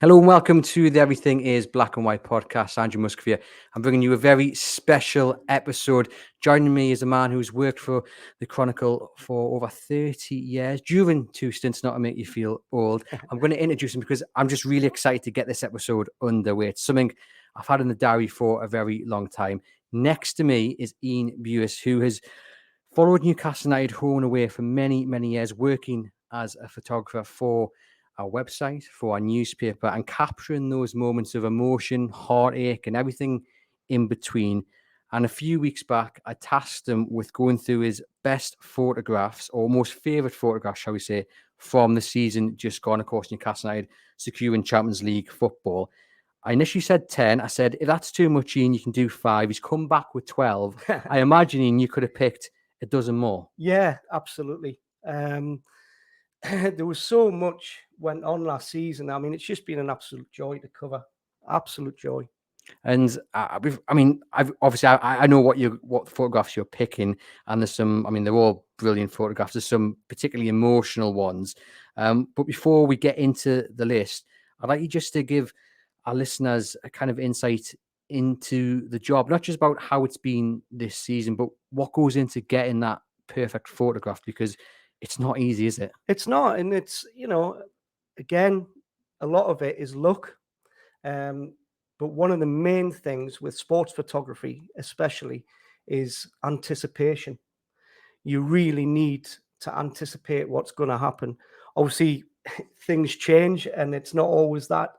Hello and welcome to the Everything is Black and White podcast. Andrew Musgrove here. I'm bringing you a very special episode. Joining me is a man who's worked for the Chronicle for over 30 years, during 2 stints, not to make you feel old. I'm going to introduce him because I'm just really excited to get this episode underway. It's something I've had in the diary for a very long time. Next to me is Iain Buist, who has followed Newcastle United home and away for many, many years, working as a photographer for our website, for our newspaper, and capturing those moments of emotion, heartache, and everything in between. And a few weeks back, I tasked him with going through his best photographs, or most favourite photographs, shall we say, from the season just gone. Of course, Newcastle United securing Champions League football. I initially said 10. I said, if that's too much, Iain, you can do 5. He's come back with 12. I imagine, Iain, you could have picked a dozen more. Yeah, absolutely. There was so much went on last season. I mean, it's just been an absolute joy to cover. Absolute joy. And I know what photographs you're picking, and there's some. I mean, they're all brilliant photographs. There's some particularly emotional ones. But before we get into the list, I'd like you just to give our listeners a kind of insight into the job, not just about how it's been this season, but what goes into getting that perfect photograph, because it's not easy, is it? It's not, and it's again, a lot of it is luck. But one of the main things with sports photography, especially, is anticipation. You really need to anticipate what's going to happen. Obviously, things change, and it's not always that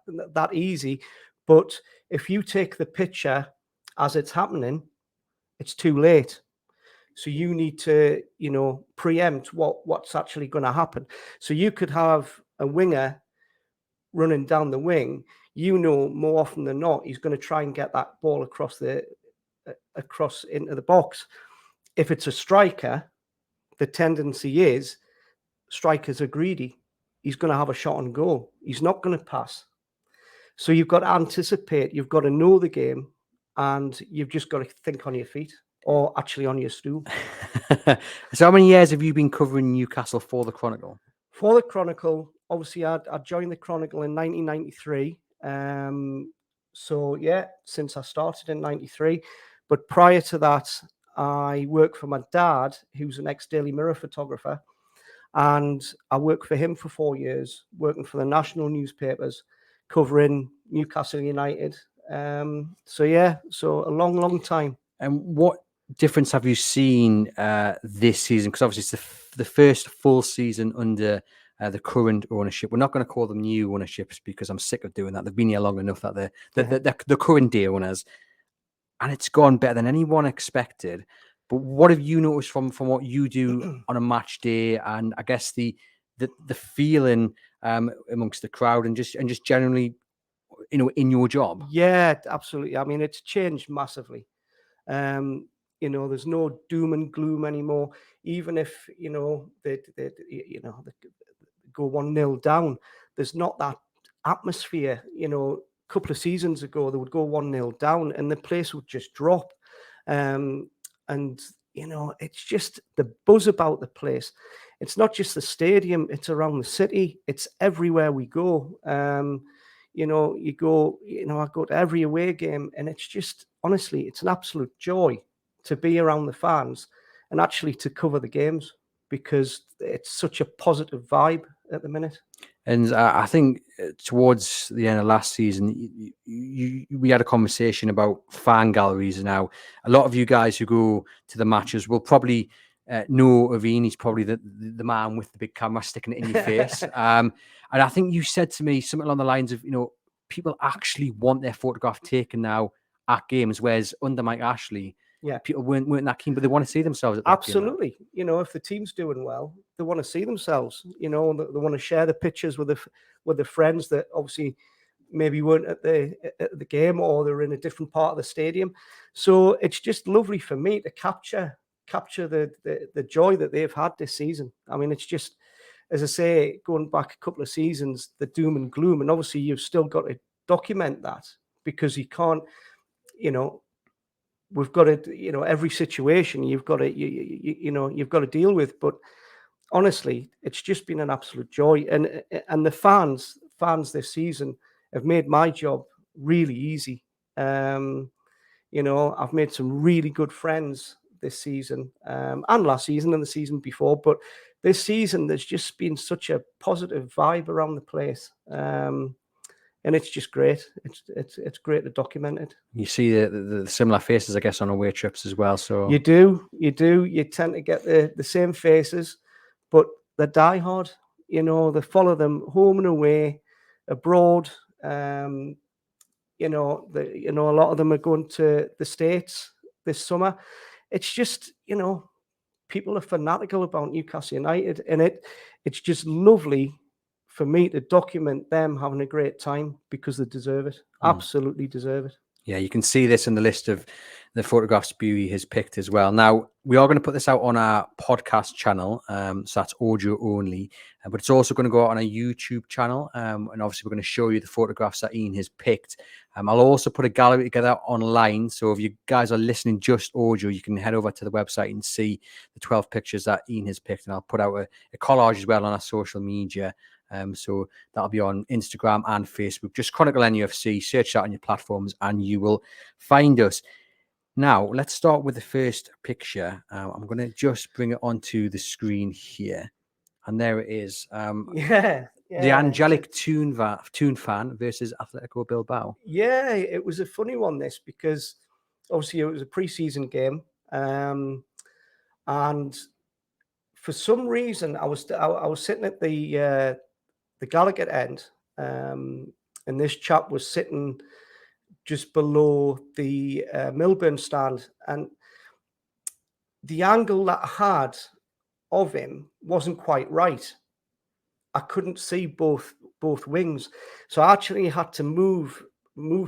easy. But if you take the picture as it's happening, it's too late. So you need to, preempt what's actually going to happen. So you could have a winger running down the wing. More often than not, he's going to try and get that ball across into the box. If it's a striker, the tendency is strikers are greedy. He's going to have a shot on goal. He's not going to pass. So you've got to anticipate. You've got to know the game, and you've just got to think on your feet, or actually on your stool. So how many years have you been covering Newcastle for the Chronicle? For the Chronicle, obviously, I joined the Chronicle in 1993. So, yeah, since I started in 93. But prior to that, I worked for my dad, who's an ex-Daily Mirror photographer. And I worked for him for 4 years, working for the national newspapers, covering Newcastle United. So a long, long time. And what difference have you seen this season? Because obviously it's the first full season under the current ownership. We're not going to call them new ownerships because I'm sick of doing that. They've been here long enough that they're the current day owners. And it's gone better than anyone expected. But what have you noticed from what you do on a match day, and I guess the feeling amongst the crowd and just generally, in your job? Yeah, absolutely. I mean, it's changed massively. There's no doom and gloom anymore. Even if they go 1-0 down, there's not that atmosphere. A couple of seasons ago, they would go 1-0 down, and the place would just drop. It's just the buzz about the place. It's not just the stadium; it's around the city. It's everywhere we go. I go to every away game, and it's just, honestly, it's an absolute joy to be around the fans and actually to cover the games, because it's such a positive vibe at the minute. And I think towards the end of last season, we had a conversation about fan galleries. Now, a lot of you guys who go to the matches will probably know of Iain. He's probably the man with the big camera sticking it in your face. And I think you said to me something along the lines of, people actually want their photograph taken now at games, whereas under Mike Ashley, people weren't that keen, but they want to see themselves at that Absolutely. game. If the team's doing well, they want to see themselves. They want to share the pictures with the friends that obviously maybe weren't at the game, or they're in a different part of the stadium. So it's just lovely for me to capture the joy that they've had this season. I mean, it's just, as I say, going back a couple of seasons, the doom and gloom, and obviously you've still got to document that, because you can't, we've got to, every situation you've got to, you've got to deal with. But honestly, it's just been an absolute joy, and the fans this season have made my job really easy. You know, I've made some really good friends this season, and last season and the season before. But this season, there's just been such a positive vibe around the place, and it's just great. It's great to document it. You see the similar faces, I guess, on away trips as well. So You do. You tend to get the same faces, but they're diehard. You know, they follow them home and away, abroad. You know, a lot of them are going to the States this summer. It's just, you know, people are fanatical about Newcastle United, and it's just lovely for me to document them having a great time because they deserve it. Absolutely deserve it. yeah, you can see this in the list of the photographs Buie has picked as well. Now, we are going to put this out on our podcast channel, so that's audio only, but it's also going to go out on a YouTube channel, and obviously we're going to show you the photographs that Iain has picked. I'll also put a gallery together online, so if you guys are listening just audio, you can head over to the website and see the 12 pictures that Iain has picked, and I'll put out a collage as well on our social media. So that'll be on Instagram and Facebook. Just Chronicle NUFC, search that on your platforms and you will find us. Now, let's start with the first picture. I'm going to just bring it onto the screen here. And there it is. The angelic Toon fan versus Atletico Bilbao. Yeah, it was a funny one, this, because obviously it was a pre-season game. And for some reason, I was sitting at the Gallagher end, and this chap was sitting just below the Milburn stand, and the angle that I had of him wasn't quite right. I couldn't see both wings, so I actually had to move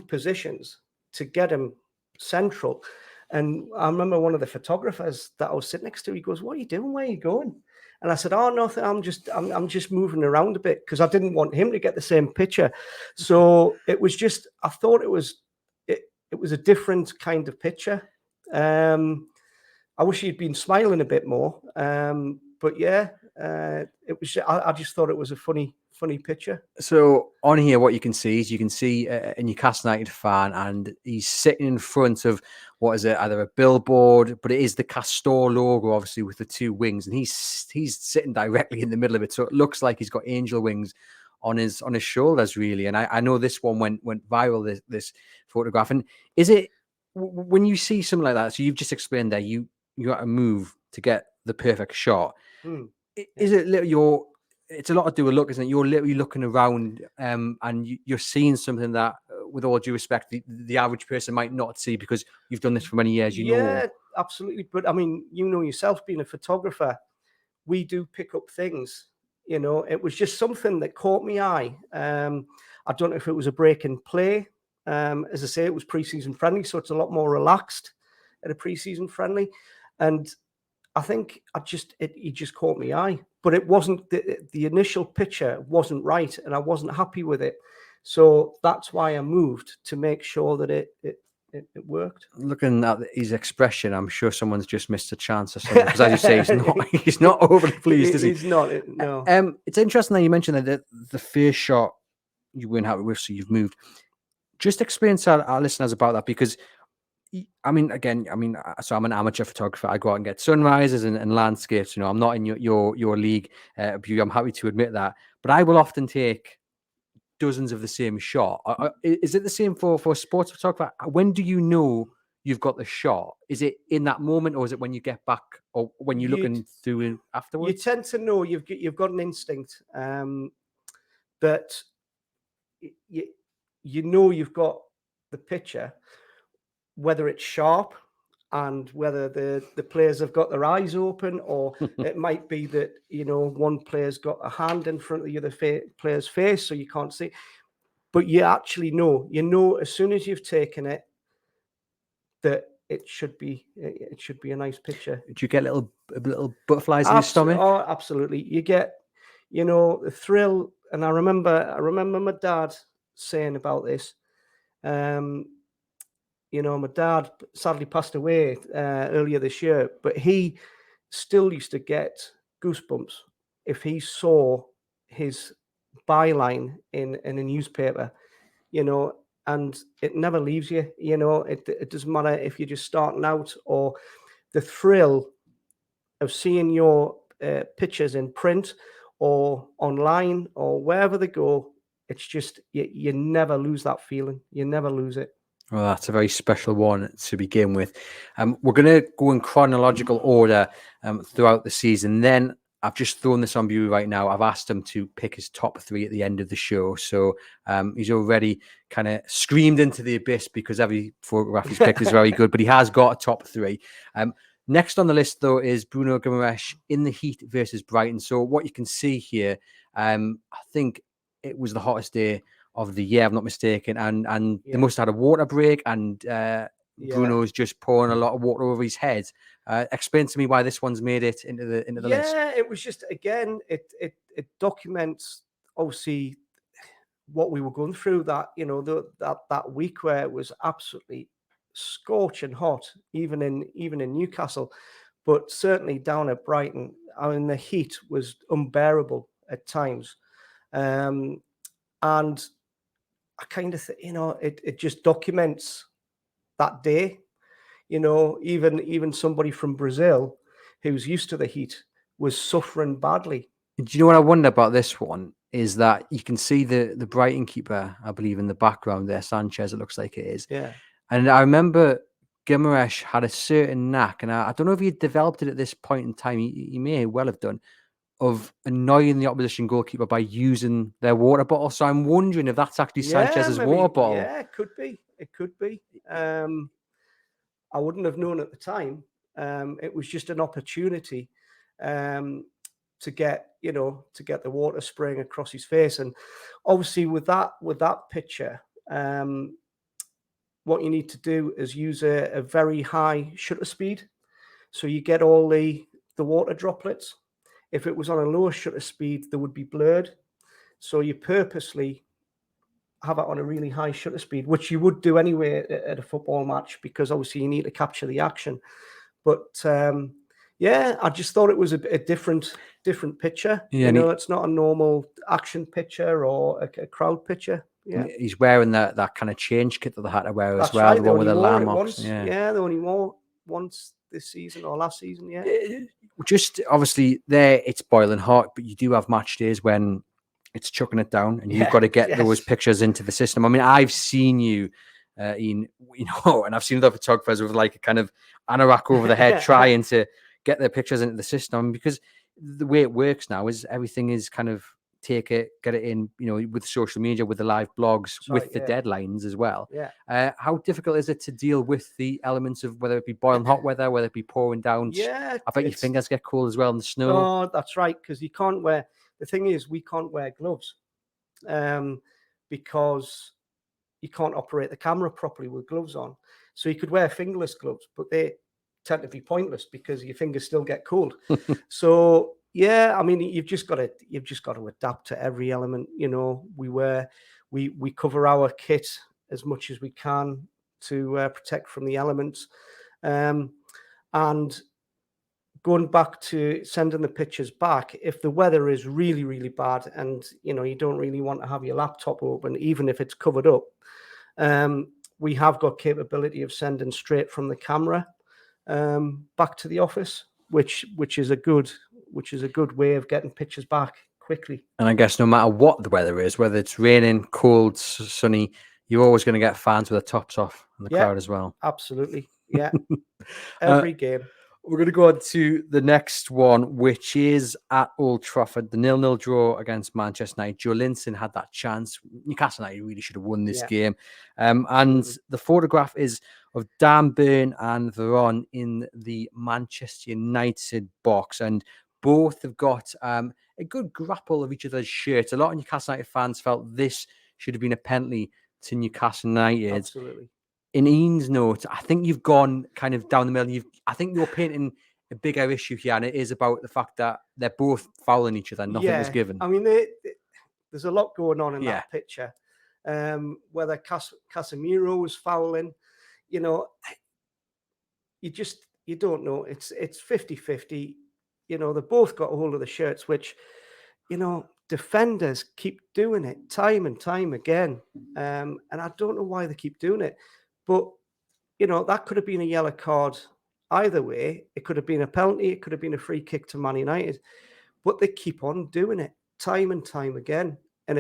positions to get him central. And I remember one of the photographers that I was sitting next to, he goes, "What are you doing? Where are you going?" And I said, "Oh, nothing. I'm just moving around a bit because I didn't want him to get the same picture." So it was just, I thought it was a different kind of picture. I wish he'd been smiling a bit more. But yeah, it was. I just thought it was a funny picture. So on here, what you can see is a Newcastle United fan, and he's sitting in front of, what is it, either a billboard, but it is the Castor logo, obviously, with the two wings, and he's sitting directly in the middle of it. So it looks like he's got angel wings on his shoulders, really. And I know this one went viral, this photograph. And is it, when you see something like that, so you've just explained there, you got to move to get the perfect shot. Is it it's a lot to do with luck, isn't it? You're literally looking around, and you're seeing something that, with all due respect, the average person might not see because you've done this for many years. Yeah, absolutely. But I mean, you know yourself, being a photographer, we do pick up things. You know, it was just something that caught my eye. I don't know if it was a break in play. As I say, it was pre-season friendly, so it's a lot more relaxed at a pre-season friendly. And I think he just caught my eye, but it wasn't the initial picture wasn't right, and I wasn't happy with it. So that's why I moved to make sure that it worked. Looking at his expression, I'm sure someone's just missed a chance or something. Because as you say, he's not overly pleased, is he? He's not. No. It's interesting that you mentioned that the first shot you weren't happy with, so you've moved. Just explain to our listeners about that, because I mean, so I'm an amateur photographer. I go out and get sunrises and landscapes. You know, I'm not in your league, Buie. I'm happy to admit that. But I will often take dozens of the same shot. Is it the same for a sports photographer? When do you know you've got the shot? Is it in that moment, or is it when you get back, or when you're looking through it afterwards? You tend to know you've got an instinct that you know you've got the picture, whether it's sharp and whether the players have got their eyes open, or it might be that, you know, one player's got a hand in front of the other player's face, so you can't see. But you actually know, as soon as you've taken it, that it should be a nice picture. Do you get little butterflies in your stomach? Oh, absolutely. You get, you know, the thrill. And I remember my dad saying about this. You know, my dad sadly passed away earlier this year, but he still used to get goosebumps if he saw his byline in a newspaper. and it never leaves you. It doesn't matter if you're just starting out, or the thrill of seeing your pictures in print or online or wherever they go. It's just, you never lose that feeling. You never lose it. Well, that's a very special one to begin with. We're going to go in chronological order throughout the season. Then I've just thrown this on you right now. I've asked him to pick his top 3 at the end of the show. So he's already kind of screamed into the abyss because every photograph he's picked is very good, but he has got a top 3. Next on the list, though, is Bruno Mars in the heat versus Brighton. So what you can see here, I think it was the hottest day of the year, I'm not mistaken, and they must have had a water break, and Bruno's just pouring a lot of water over his head. Explain to me why this one's made it into the list. Yeah, it was just, again, it documents obviously what we were going through that that week, where it was absolutely scorching hot, even in Newcastle, but certainly down at Brighton. I mean, the heat was unbearable at times, and I kind of it just documents that day. Even somebody from Brazil who's used to the heat was suffering badly. Do you know what I wonder about this one is that you can see the Brighton keeper, I believe, in the background there, Sanchez, it looks like it is. Yeah. And I remember Guimaraes had a certain knack, and I don't know if he developed it at this point in time. He may well have done, of annoying the opposition goalkeeper by using their water bottle. So I'm wondering if that's actually Sanchez's water bottle. Yeah, it could be. It could be. I wouldn't have known at the time. It was just an opportunity to get the water spraying across his face. And obviously with that picture, what you need to do is use a very high shutter speed, so you get all the water droplets. If it was on a lower shutter speed, they would be blurred. So you purposely have it on a really high shutter speed, which you would do anyway at a football match, because obviously you need to capture the action. But I just thought it was a different picture. Yeah, it's not a normal action picture or a crowd picture. Yeah, he's wearing that kind of change kit that they had to wear as well. Right. The one with the landmarks. Yeah, they only wore once this season or last season. Yeah. Just obviously there it's boiling hot, but you do have match days when it's chucking it down, and you've got to get those pictures into the system. I mean, I've seen you, Iain, and I've seen other photographers with like a kind of anorak over the head trying to get their pictures into the system, because the way it works now is everything is kind of take it, get it in, with social media, with the live blogs, with the deadlines as well. Yeah. How difficult is it to deal with the elements of whether it be boiling hot weather, whether it be pouring down? Yeah. I bet your fingers get cold as well in the snow. Oh, that's right, because you can't wear. The thing is, we can't wear gloves, because you can't operate the camera properly with gloves on. So you could wear fingerless gloves, but they tend to be pointless because your fingers still get cold. So yeah, I mean, you've just got to adapt to every element. We cover our kit as much as we can to protect from the elements, and going back to sending the pictures back, if the weather is really, really bad and you don't really want to have your laptop open, even if it's covered up, we have got capability of sending straight from the camera back to the office, which is a good way of getting pictures back quickly. And I guess no matter what the weather is, whether it's raining, cold, sunny, you're always going to get fans with their tops off in the crowd as well. Absolutely. Yeah. Every game. We're going to go on to the next one, which is at Old Trafford, the 0-0 draw against Manchester United. Joe Linton had that chance. Newcastle United really should have won this game. And the photograph is of Dan Burn and Veron in the Manchester United box. And both have got a good grapple of each other's shirts. A lot of Newcastle United fans felt this should have been a penalty to Newcastle United. Absolutely. In Ian's note, I think you've gone kind of down the middle. I think you're painting a bigger issue here, and it is about the fact that they're both fouling each other. Nothing was given. I mean, there's a lot going on in that picture. Whether Casemiro was fouling, you don't know. It's 50-50. They both got a hold of the shirts, which, defenders keep doing it time and time again. And I don't know why they keep doing it. But, that could have been a yellow card either way. It could have been a penalty. It could have been a free kick to Man United. But they keep on doing it time and time again. And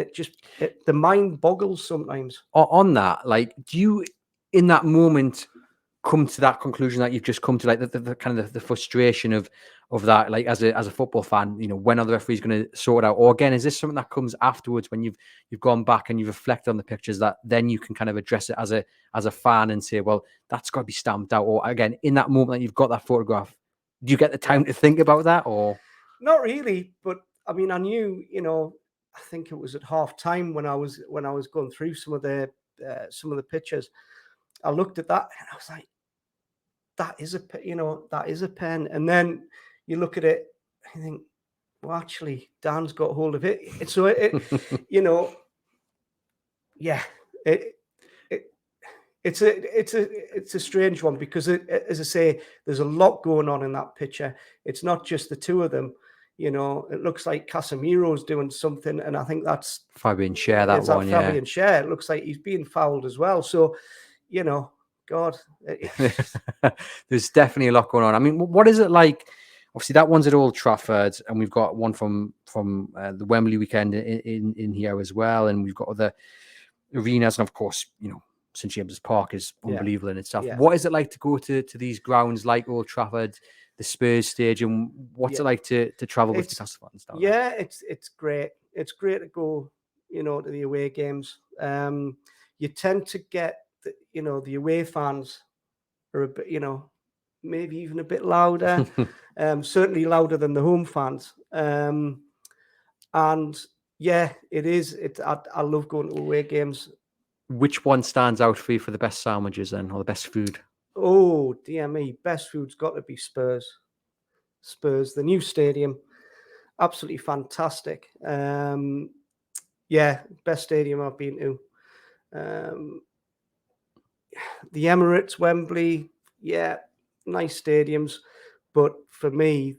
the mind boggles sometimes. On that, like, do you, in that moment, come to that conclusion that you've just come to, like the kind of the frustration of that, like as a football fan, when are the referees going to sort it out? Or again, is this something that comes afterwards when you've gone back and you reflect on the pictures, that then you can kind of address it as a fan and say, well, that's got to be stamped out? Or again, in that moment that you've got that photograph, do you get the time to think about that? Or not really? But I mean, I knew, I think it was at half time when I was going through some of the pictures, I looked at that and I was like, that is a pen. And then you look at it and think, well, actually, Dan's got hold of it. And so it's a strange one, because as I say, there's a lot going on in that picture. It's not just the two of them. It looks like Casemiro's doing something, and I think that's Fabian Schär, that one. Fabian Schär. It looks like he's being fouled as well. So, God, there's definitely a lot going on. I mean, what is it like? Obviously, that one's at Old Trafford, and we've got one from the Wembley weekend in here as well, and we've got other arenas, and of course, St James's Park is unbelievable in itself. Yeah. What is it like to go to these grounds like Old Trafford, the Spurs Stadium? What's it like to travel with Newcastle fans? Yeah, it's great. It's great to go, to the away games. You tend to get the away fans are a bit, maybe even a bit louder, certainly louder than the home fans. And yeah, it is. I love going to away games. Which one stands out for you for the best sandwiches then, or the best food? Oh, dear me. Best food's got to be Spurs. Spurs, the new stadium, absolutely fantastic. Yeah, best stadium I've been to. The Emirates, Wembley, yeah, nice stadiums, but for me,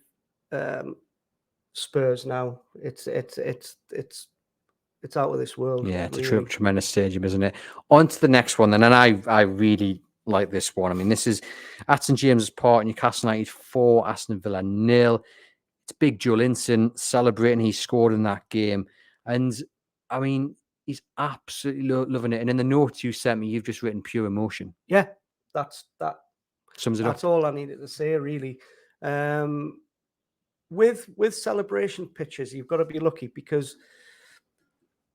Spurs now, it's out of this world. Yeah, it's really. a tremendous stadium, isn't it? On to the next one then, and I really like this one. I mean, this is at St James's Park, Newcastle United 4, Aston Villa 0. It's big Joe Linton celebrating he scored in that game, and I mean, he's absolutely loving it. And in the notes you sent me, you've just written pure emotion. Yeah, that sums it up. That's all I needed to say, really. With celebration pictures, you've got to be lucky, because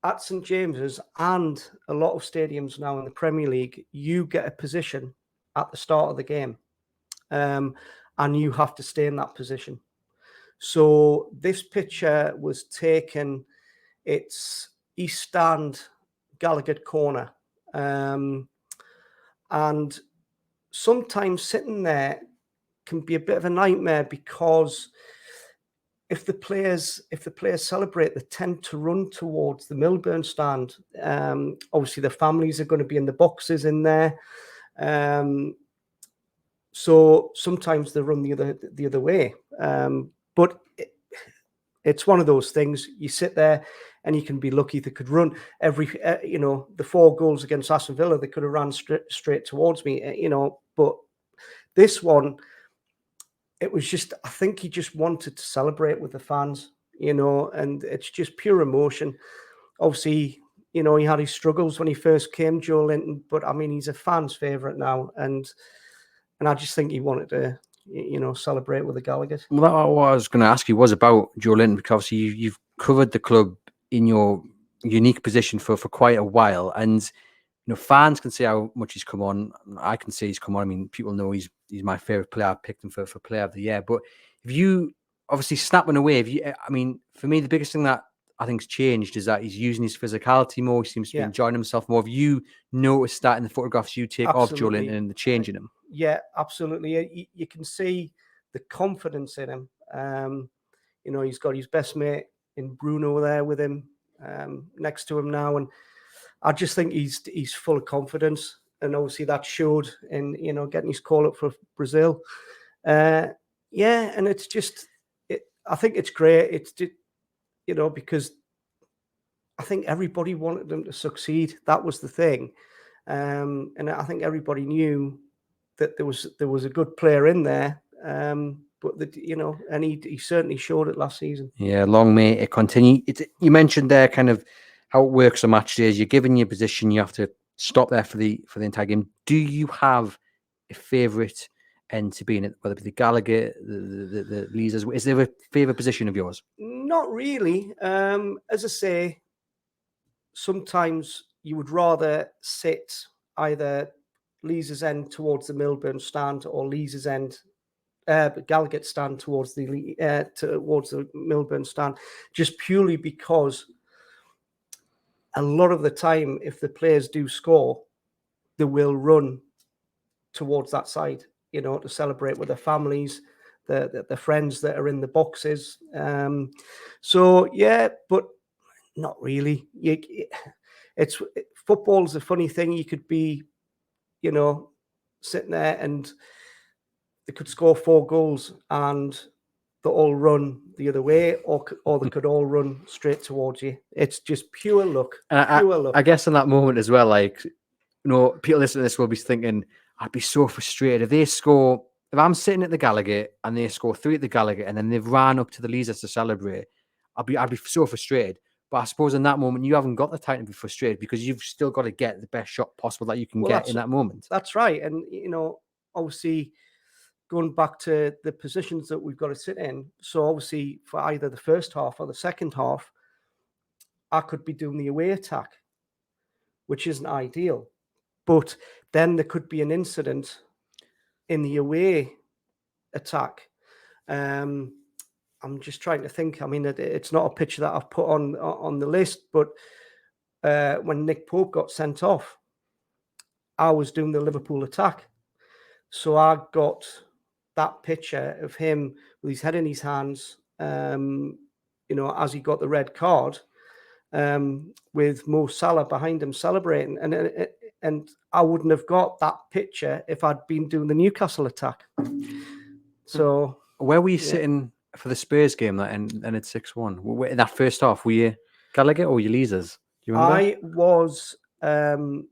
at St James's and a lot of stadiums now in the Premier League, you get a position at the start of the game, and you have to stay in that position. So this picture was taken, it's East Stand, Gallagher Corner, and sometimes sitting there can be a bit of a nightmare, because if the players celebrate, they tend to run towards the Milburn stand. Obviously, their families are going to be in the boxes in there, so sometimes they run the other way. But it's one of those things. You sit there, and you can be lucky. They could run the 4 goals against Aston Villa, they could have ran straight towards me. But this one, it was just, I think he just wanted to celebrate with the fans, and it's just pure emotion. Obviously, he had his struggles when he first came, Joe Linton, but I mean, he's a fan's favourite now, and I just think he wanted to, celebrate with the Gallaghers. Well, what I was going to ask you was about Joe Linton, because obviously you've covered the club in your unique position for quite a while, and fans can say how much he's come on. I can say he's come on. I mean, people know he's my favorite player. I picked him for Player of the Year. But if you obviously snapping away, I mean, for me, the biggest thing that I think's changed is that he's using his physicality more. He seems to be enjoying himself more. Have you noticed that in the photographs you take of Joe Linton and the change in him? Yeah, absolutely. You can see the confidence in him. He's got his best mate in Bruno there with him, next to him now, and I just think he's full of confidence, and obviously that showed in getting his call up for Brazil. And it's just, I think it's great. It's just, because I think everybody wanted them to succeed. That was the thing. And I think everybody knew that there was a good player in there. But and he certainly showed it last season. Yeah, long may it continue. You mentioned there kind of how it works on match days. You're given your position, you have to stop there for the entire game. Do you have a favourite end to be in it, whether it be the Gallagher, the Leesers? Is there a favourite position of yours? Not really. As I say, sometimes you would rather sit either Lees's end towards the Milburn stand or Lees's end, Gallagher stand towards the Milburn stand, just purely because a lot of the time, if the players do score, they will run towards that side, to celebrate with their families, the friends that are in the boxes. So yeah, but not really. Football's a funny thing. You could be, sitting there and they could score 4 goals and they all run the other way, or they could all run straight towards you. It's just pure luck. Pure luck. I guess in that moment as well, like, people listening to this will be thinking, I'd be so frustrated if I'm sitting at the Gallagher and they score 3 at the Gallagher and then they've ran up to the Leesers to celebrate. I'd be so frustrated. But I suppose in that moment, you haven't got the time to be frustrated because you've still got to get the best shot possible that you can get in that moment. That's right. And, obviously, going back to the positions that we've got to sit in. So obviously, for either the first half or the second half, I could be doing the away attack, which isn't ideal. But then there could be an incident in the away attack. I'm just trying to think. I mean, it's not a picture that I've put on the list, but when Nick Pope got sent off, I was doing the Liverpool attack. So I got that picture of him with his head in his hands, as he got the red card, with Mo Salah behind him celebrating. And I wouldn't have got that picture if I'd been doing the Newcastle attack. So where were you sitting for the Spurs game that ended 6-1? In that first half, were you Gallagher or were you Leesers? Do you remember? I was doing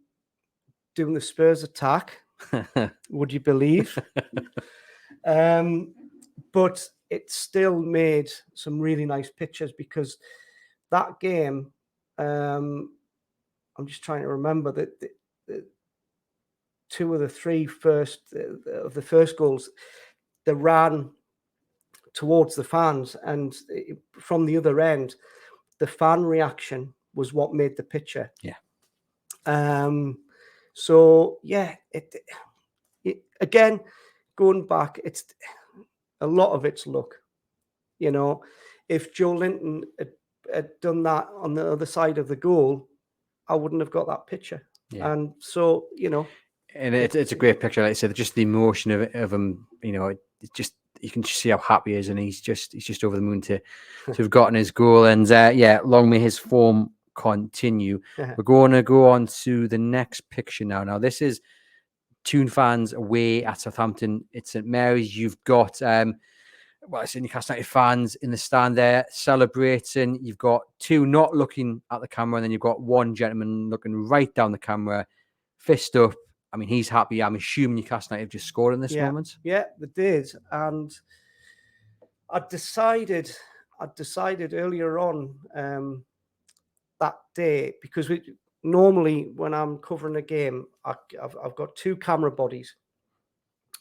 the Spurs attack. Would you believe? But it still made some really nice pictures because that game, I'm just trying to remember that the 2 of the 3 of the first goals, they ran towards the fans, and from the other end, the fan reaction was what made the picture. Yeah. So yeah, it again, going back, it's a lot of it's luck. If Joe Linton had done that on the other side of the goal, I wouldn't have got that picture. Yeah. And so, and it's a great picture. Like I said, just the emotion of him, it's just, you can just see how happy he is, and he's just over the moon to have gotten his goal. And long may his form continue. We're going to go on to the next picture now. Now, this is Toon fans away at Southampton. It's St Mary's. You've got it's Newcastle United fans in the stand there celebrating. You've got 2 not looking at the camera, and then you've got 1 gentleman looking right down the camera, fist up. I mean, he's happy. I'm assuming Newcastle United have just scored in this moment. Yeah, they did. And I decided earlier on that day, because normally when I'm covering a game, I've got 2 camera bodies,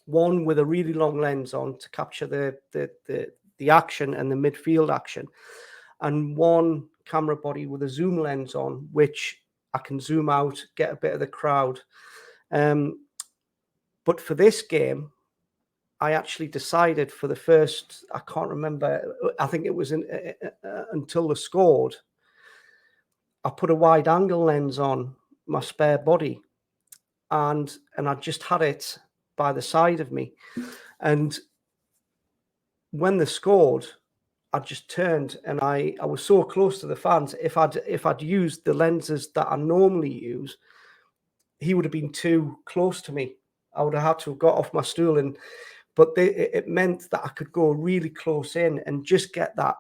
one with a really long lens on to capture the action and the midfield action, and 1 camera body with a zoom lens on, which I can zoom out, get a bit of the crowd. But for this game, I actually decided for the first, I can't remember, I think it was until they scored, I put a wide angle lens on my spare body, and I just had it by the side of me. And when they scored, I just turned, and I was so close to the fans. If I'd used the lenses that I normally use, he would have been too close to me. I would have had to have got off my stool, but it meant that I could go really close in and just get that,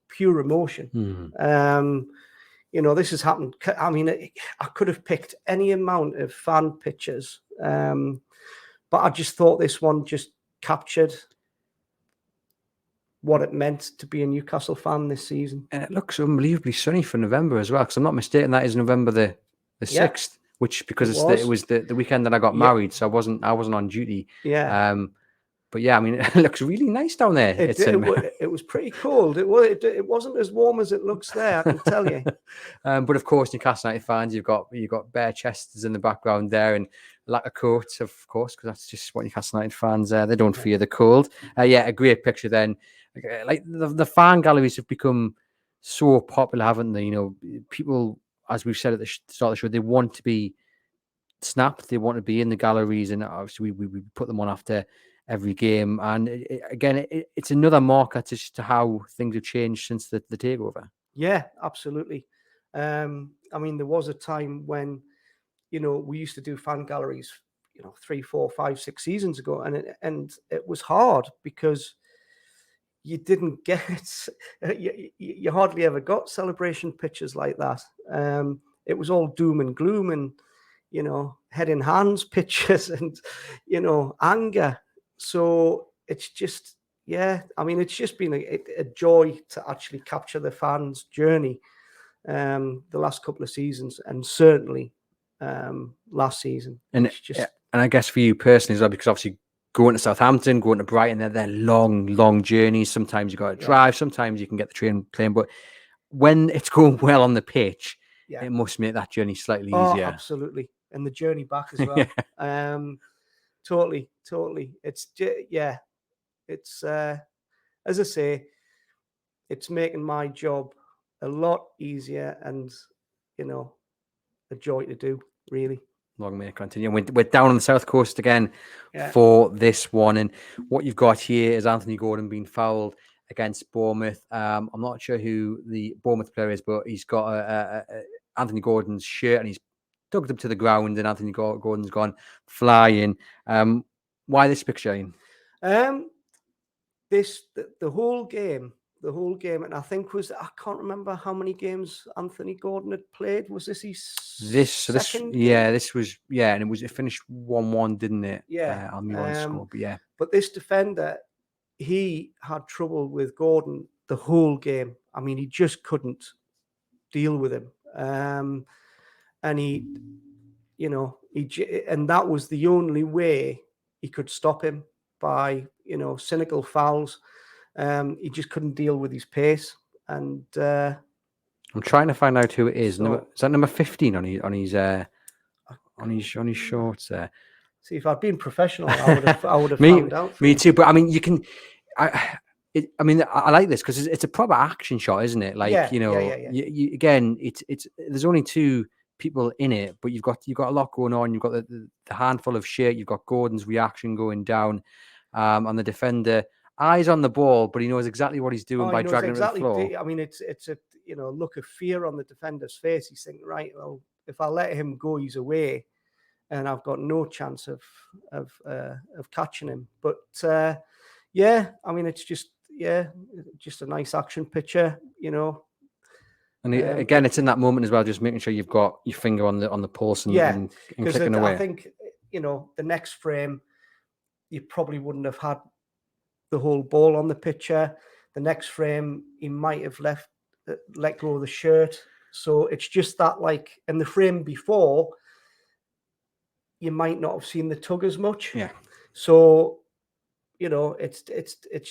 pure emotion. You know, this has happened. I mean, I could have picked any amount of fan pictures, but I just thought this one just captured what it meant to be a Newcastle fan this season. And it looks unbelievably sunny for November as well, because I'm not mistaken, that is November the 6th, which because it was the weekend that I got married, so I wasn't on duty. Yeah. But yeah, I mean, it looks really nice down there. It was pretty cold. It wasn't as warm as it looks there, I can tell you. But of course, Newcastle United fans, you've got bare chests in the background there, and lack of coats, of course, because that's just what Newcastle United fans they don't fear the cold. Yeah, a great picture then. Like the fan galleries have become so popular, haven't they? You know, people, as we've said at the start of the show, they want to be snapped. They want to be in the galleries, and obviously we put them on after every game. And it's another marker to how things have changed since the takeover. Yeah, absolutely. I mean, there was a time when, you know, we used to do fan galleries, you know, 3, 4, 5, 6 seasons ago, and it was hard because you didn't get you hardly ever got celebration pictures like that. It was all doom and gloom and, you know, head in hands pictures and, you know, anger. So it's just, yeah, I mean, it's just been a joy to actually capture the fans' journey the last couple of seasons, and certainly last season. And I guess for you personally as well, because obviously going to Southampton, going to Brighton, they're long journeys. Sometimes you got to drive, sometimes you can get the train plane. But when it's going well on the pitch, it must make that journey slightly easier. Absolutely. And the journey back as well. Totally. It's it's as I say, it's making my job a lot easier and, you know, a joy to do, really. Long may it continue. We're down on the south coast again for this one, and what you've got here is Anthony Gordon being fouled against Bournemouth. I'm not sure who the Bournemouth player is, but he's got Anthony Gordon's shirt and he's tugged him to the ground, and Anthony Gordon's gone flying. Why this picture, Iain? The whole game, and I think I can't remember how many games Anthony Gordon had played. Was this his second game? Yeah, this was, and it finished 1-1, didn't it? Yeah, on the on score, but yeah. But this defender, he had trouble with Gordon the whole game. I mean, he just couldn't deal with him, and he, you know, and that was the only way he could stop him, by, you know, cynical fouls. He just couldn't deal with his pace, and I'm trying to find out who it is. Is that number 15 on his shorts there? See, if I'd been professional, I would have found out. Me too, but I mean, you can. I like this because it's a proper action shot, isn't it? Like, you know, you again, it's there's only two people in it, but you've got a lot going on. You've got the handful of shit. You've got Gordon's reaction going down, on the defender. Eyes on the ball, but he knows exactly what he's doing by dragging it to the floor. I mean, it's a, you know, look of fear on the defender's face. He's thinking, right, well, if I let him go, he's away, and I've got no chance of catching him. But yeah, I mean, it's just a nice action picture, you know. And again, it's in that moment as well, just making sure you've got your finger on the pulse and clicking away. I think, you know, the next frame, you probably wouldn't have had the whole ball on the picture. The next frame, he might have let go of the shirt. So it's just that, like, in the frame before, you might not have seen the tug as much. Yeah. So, you know, it's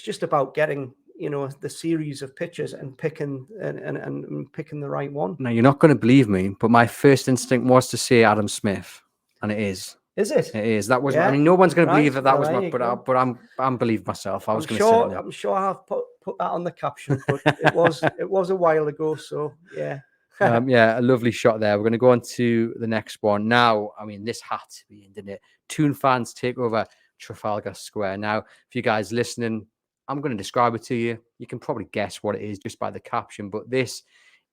just about getting, you know, the series of pictures and picking and picking the right one. Now, you're not going to believe me, but my first instinct was to say Adam Smith, and it is. Is it? It is. That was. I mean, no one's going to believe that was my. But I'm believed myself. I'm sure I have put that on the caption, but it was a while ago. So yeah. Yeah, a lovely shot there. We're going to go on to the next one now. I mean, this had to be in, didn't it? Toon fans take over Trafalgar Square. Now, for you guys listening, I'm going to describe it to you. You can probably guess what it is just by the caption, but this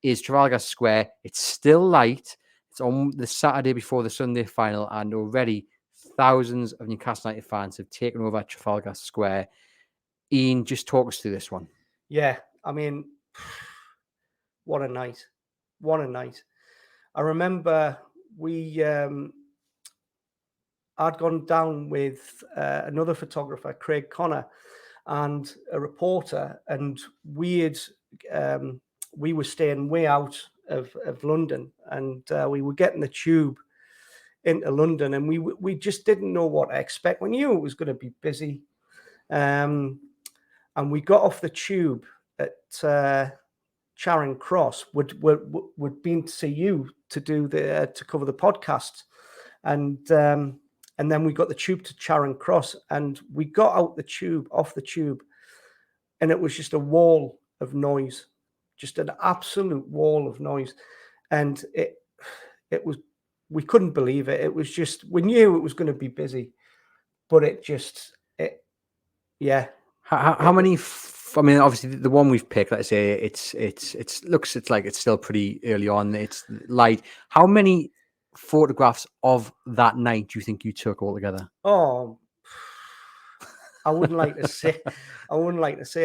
is Trafalgar Square. It's still light. It's on the Saturday before the Sunday final, and already thousands of Newcastle United fans have taken over Trafalgar Square. Iain, just talk us through this one. Yeah, I mean, what a night. What a night. I remember I'd gone down with another photographer, Craig Connor, and a reporter, and we were staying way out of London, and we were getting the tube into London, and we just didn't know what to expect. We knew it was going to be busy, and we got off the tube at Charing Cross. We'd been to see you to do to cover the podcast, and then we got the tube to Charing Cross, and we got off the tube, and it was just a wall of noise, just an absolute wall of noise, and it was, we couldn't believe it. It was just, we knew it was going to be busy, but yeah. How many? I mean, obviously the one we've picked, let's say it's like it's still pretty early on. It's light. How many photographs of that night do you think you took altogether? Oh, I wouldn't like to say.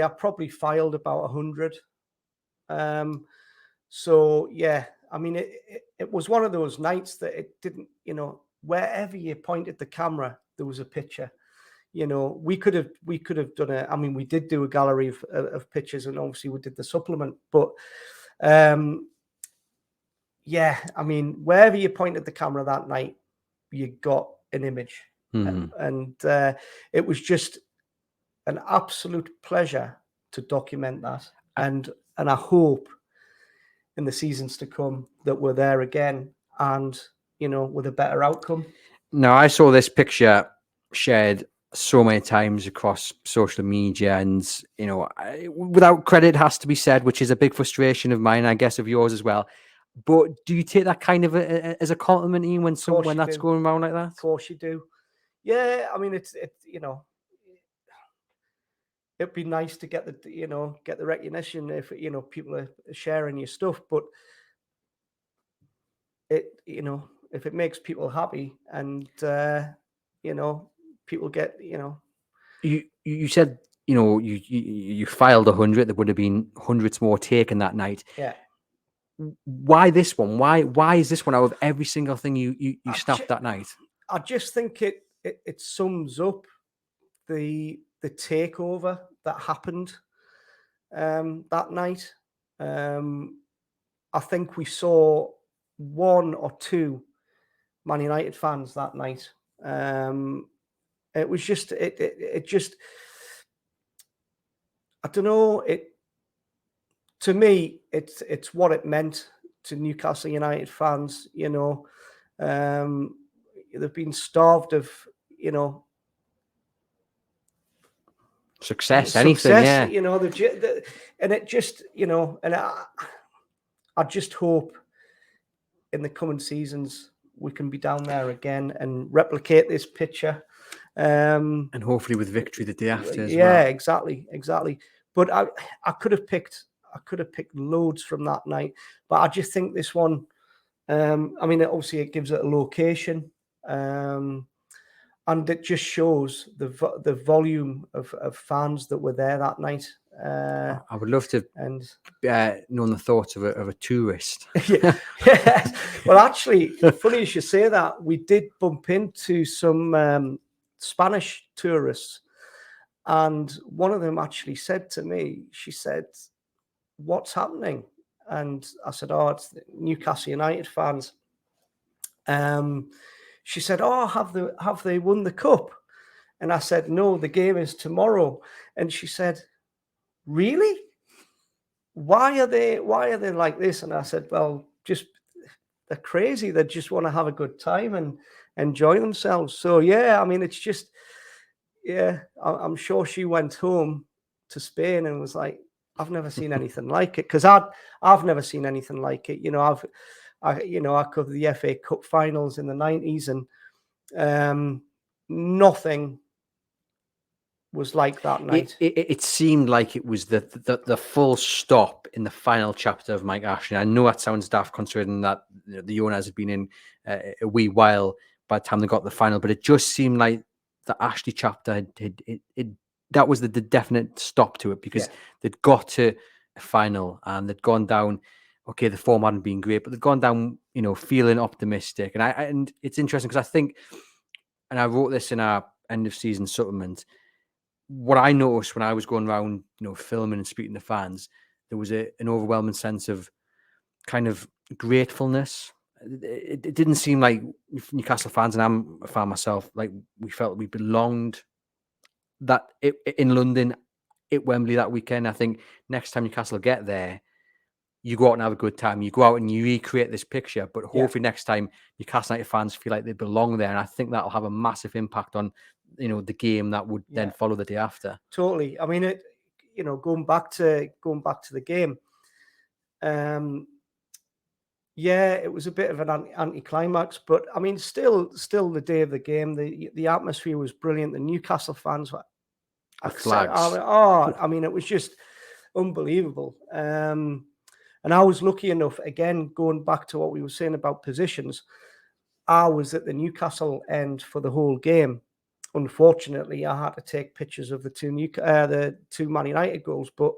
I probably filed about 100. So yeah, I mean, it was one of those nights that it didn't, wherever you pointed the camera, there was a picture. We could have done we did do a gallery of pictures, and obviously we did the supplement, but yeah, I mean, wherever you pointed the camera that night, you got an image. And it was just an absolute pleasure to document that. And I hope in the seasons to come that we're there again, and, with a better outcome. Now, I saw this picture shared so many times across social media, and without credit, has to be said, which is a big frustration of mine, I guess of yours as well. But do you take that kind of as a compliment, Iain, when that's going around like that? Of course you do. Yeah, I mean, it's it'd be nice to get the recognition if people are sharing your stuff, but if it makes people happy, and people get You said you filed 100. There would have been hundreds more taken that night. Yeah. Why this one? Why is this one out of every single thing you snapped that night? I just think it sums up the takeover that happened that night. I think we saw one or two Man United fans that night. It was just it just, I don't know, to me it's what it meant to Newcastle United fans. They've been starved of success, anything, yeah. And it just, and I just hope in the coming seasons we can be down there again and replicate this picture. And hopefully with victory the day after as well. Yeah, exactly. But I could have picked loads from that night, but I just think this one, obviously it gives it a location, and it just shows the volume of fans that were there that night. I would love to know the thoughts of a tourist. Yeah. Well, actually, funny you should say that. We did bump into some Spanish tourists, and one of them actually said to me, she said, "What's happening?" And I said, "Oh, it's the Newcastle United fans." She said, "Oh, have they won the cup?" And I said, "No, the game is tomorrow." And she said, "Really? Why are they like this?" And I said, "Well, just they're crazy. They just want to have a good time and enjoy themselves." So yeah, it's just, yeah, I'm sure she went home to Spain and was like, "I've never seen anything like it," because I've never seen anything like it. I covered the FA Cup finals in the 90s, and nothing was like that night. It seemed like it was the full stop in the final chapter of Mike Ashley. I know that sounds daft considering that the owners had been in a wee while by the time they got the final, but it just seemed like the Ashley chapter that was the definite stop to it, because they'd got to final, and they'd gone down. Okay, the form hadn't been great, but they'd gone down, feeling optimistic. And it's interesting because I think, and I wrote this in our end of season supplement. What I noticed when I was going around, filming and speaking to fans, there was an overwhelming sense of kind of gratefulness. It didn't seem like Newcastle fans, and I'm a fan myself, like we felt we belonged in London, at Wembley that weekend. I think next time Newcastle get there, you go out and have a good time. You go out and you recreate this picture, but hopefully next time Newcastle United fans feel like they belong there. And I think that'll have a massive impact on, the game that would then follow the day after. Totally. I mean, going back to the game, it was a bit of an anticlimax, but I mean, still the day of the game, the atmosphere was brilliant. The Newcastle fans were flags. I mean, it was just unbelievable. And I was lucky enough, again, going back to what we were saying about positions, I was at the Newcastle end for the whole game. Unfortunately, I had to take pictures of the two Man United goals, but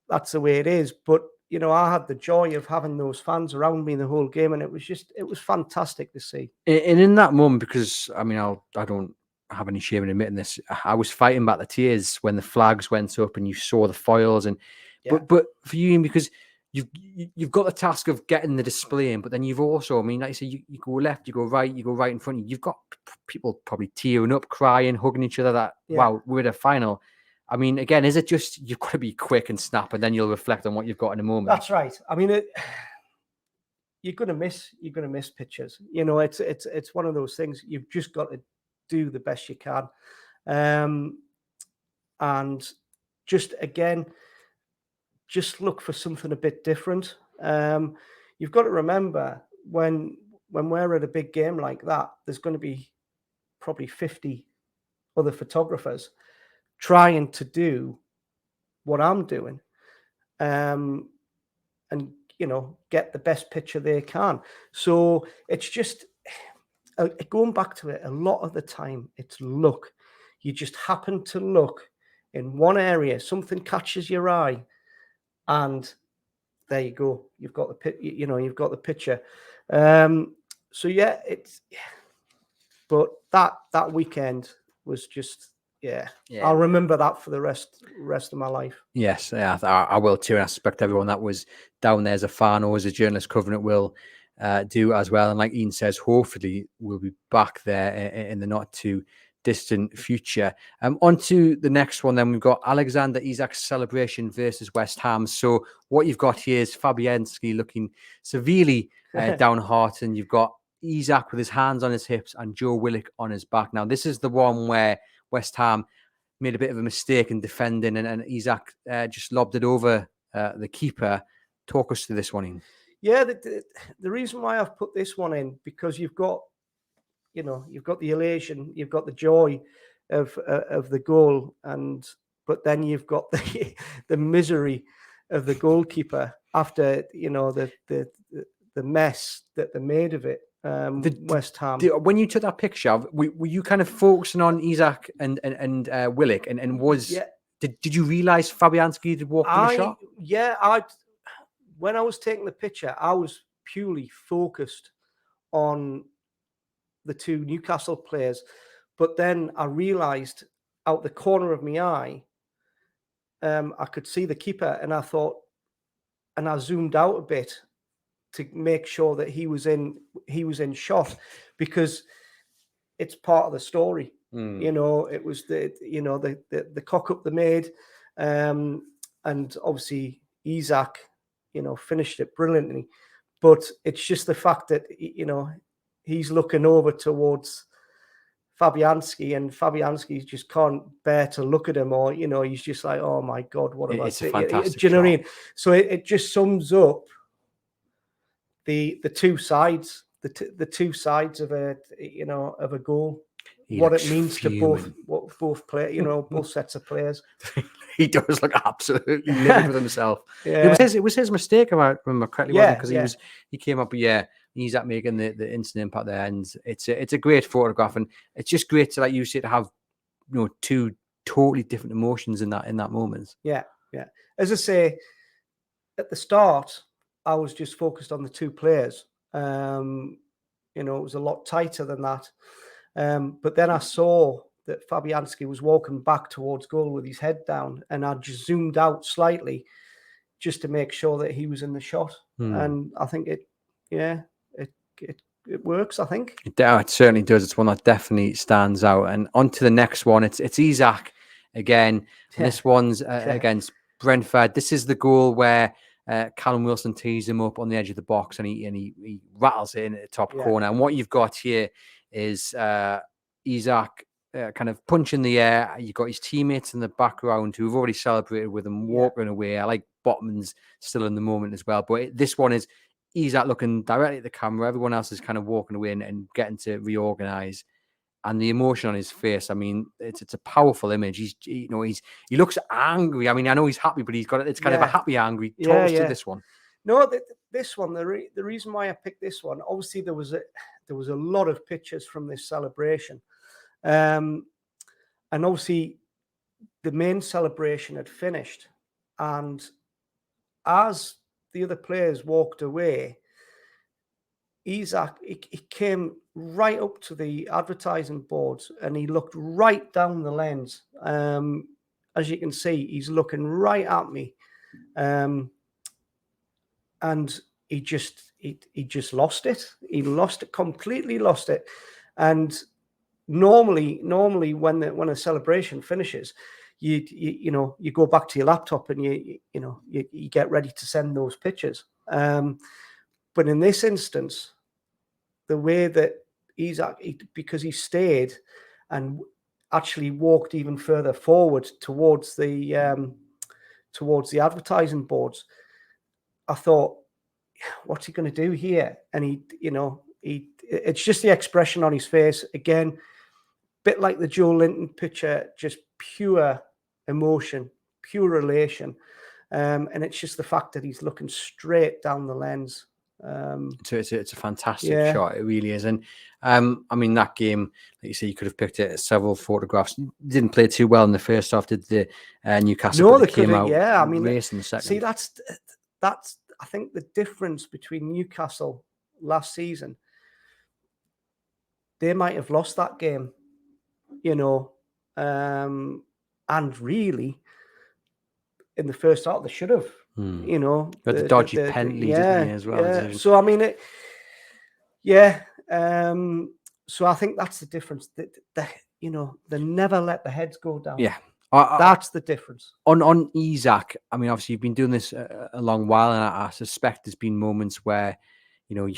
that's the way it is. But I had the joy of having those fans around me the whole game, and it was fantastic to see. And in that moment, because I mean, I don't have any shame in admitting this, I was fighting back the tears when the flags went up and you saw the foils, and but for you, because you've got the task of getting the display in, but then you've also, I mean, like you say, you go left, you go right in front of you. You've got people probably tearing up, crying, hugging each other. Wow, we're at a final. I mean, again, is it just you've got to be quick and snap, and then you'll reflect on what you've got in a moment? That's right. I mean, you're gonna miss pictures. It's one of those things. You've just got to do the best you can, and just look for something a bit different. You've got to remember when we're at a big game like that, there's going to be probably 50 other photographers trying to do what I'm doing, and get the best picture they can. So it's just going back to it. A lot of the time, it's luck. You just happen to look in one area, something catches your eye, and there you go. You've got the picture. So yeah, but that weekend was just. Yeah, I'll remember that for the rest of my life. Yes, I will too. And I suspect everyone that was down there as a fan or as a journalist covering it will do as well. And like Iain says, hopefully we'll be back there in the not too distant future. On to the next one then. We've got Alexander Izak's celebration versus West Ham. So what you've got here is Fabianski looking severely downhearted. You've got Izak with his hands on his hips and Joe Willock on his back. Now, this is the one where West Ham made a bit of a mistake in defending, and Izak just lobbed it over the keeper. Talk us through this one, Iain. Yeah, the reason why I've put this one in, because you've got the elation, you've got the joy of the goal, but then you've got the misery of the goalkeeper after the mess that they made of it. West Ham. When you took that picture, were you kind of focusing on Izak and Willock, and was did you realise Fabianski had walked in the shot? Yeah, when I was taking the picture, I was purely focused on the two Newcastle players, but then I realised out the corner of my eye, I could see the keeper, and I thought, and I zoomed out a bit to make sure that he was in shot, because it's part of the story. It was the cock up they made, and obviously Izak, finished it brilliantly. But it's just the fact that he's looking over towards Fabianski, and Fabianski just can't bear to look at him, or he's just like, oh my God, what about it? It's a fantastic do you know what I mean? So it just sums up the two sides, the two sides of a goal. What it means to both players, both sets of players. He does look absolutely livid with himself. Yeah. It was his mistake, if I remember correctly, because he came up, he's at making the instant impact there, and it's a great photograph, and it's just great to, like you say, to have two totally different emotions in that moment. Yeah. As I say, at the start, I was just focused on the two players. It was a lot tighter than that. But then I saw that Fabianski was walking back towards goal with his head down, and I just zoomed out slightly just to make sure that he was in the shot. And I think it works, I think. It certainly does. It's one that definitely stands out. And on to the next one. It's Izak again. And this one's against Brentford. This is the goal where Callum Wilson tees him up on the edge of the box, and he rattles it in at the top corner. And what you've got here is Izak kind of punching the air. You've got his teammates in the background who've already celebrated with him, walking away. I like Botman's still in the moment as well. But this one is Izak looking directly at the camera. Everyone else is kind of walking away and getting to reorganize. And the emotion on his face, I mean, it's a powerful image. He looks angry. I mean, I know he's happy, but it's kind of a happy angry. Talk us to this one. No, this one. The reason why I picked this one, obviously there was a lot of pictures from this celebration, and obviously the main celebration had finished, and as the other players walked away, Izak, he came right up to the advertising boards and he looked right down the lens. As you can see, he's looking right at me. And he just lost it. He completely lost it. And normally when a celebration finishes, you go back to your laptop and you get ready to send those pictures. But in this instance, the way that Izak, because he stayed and actually walked even further forward towards the advertising boards, I thought, what's he going to do here? And it's just the expression on his face again, bit like the Joe Linton picture, just pure emotion, pure elation, and it's just the fact that he's looking straight down the lens. So it's a fantastic shot. It really is. And I mean, that game, like you say, you could have picked it several photographs. Didn't play too well in the first half, did the Newcastle? No, they came out. Yeah, I mean, race in the second. See, that's I think the difference between Newcastle last season. They might have lost that game, and really in the first half they should have. But the dodgy penalty, didn't he, as well? Yeah. So I mean, so I think that's the difference. That they never let the heads go down. Yeah, that's the difference. On Izak, I mean, obviously you've been doing this a long while, and I suspect there's been moments where you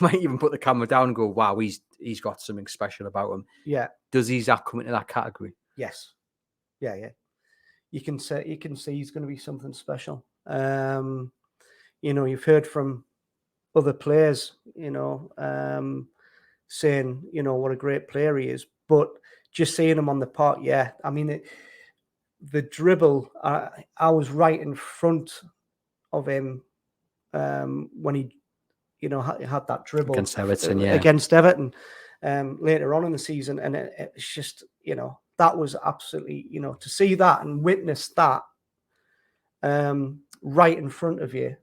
might even put the camera down and go, "Wow, he's got something special about him." Yeah. Does Izak come into that category? Yes. Yeah. You can see he's going to be something special. You've heard from other players, saying, what a great player he is, but just seeing him on the park, I mean, the dribble, I was right in front of him when he, had that dribble against Everton, later on in the season, and it's just, that was absolutely, to see that and witness that right in front of you.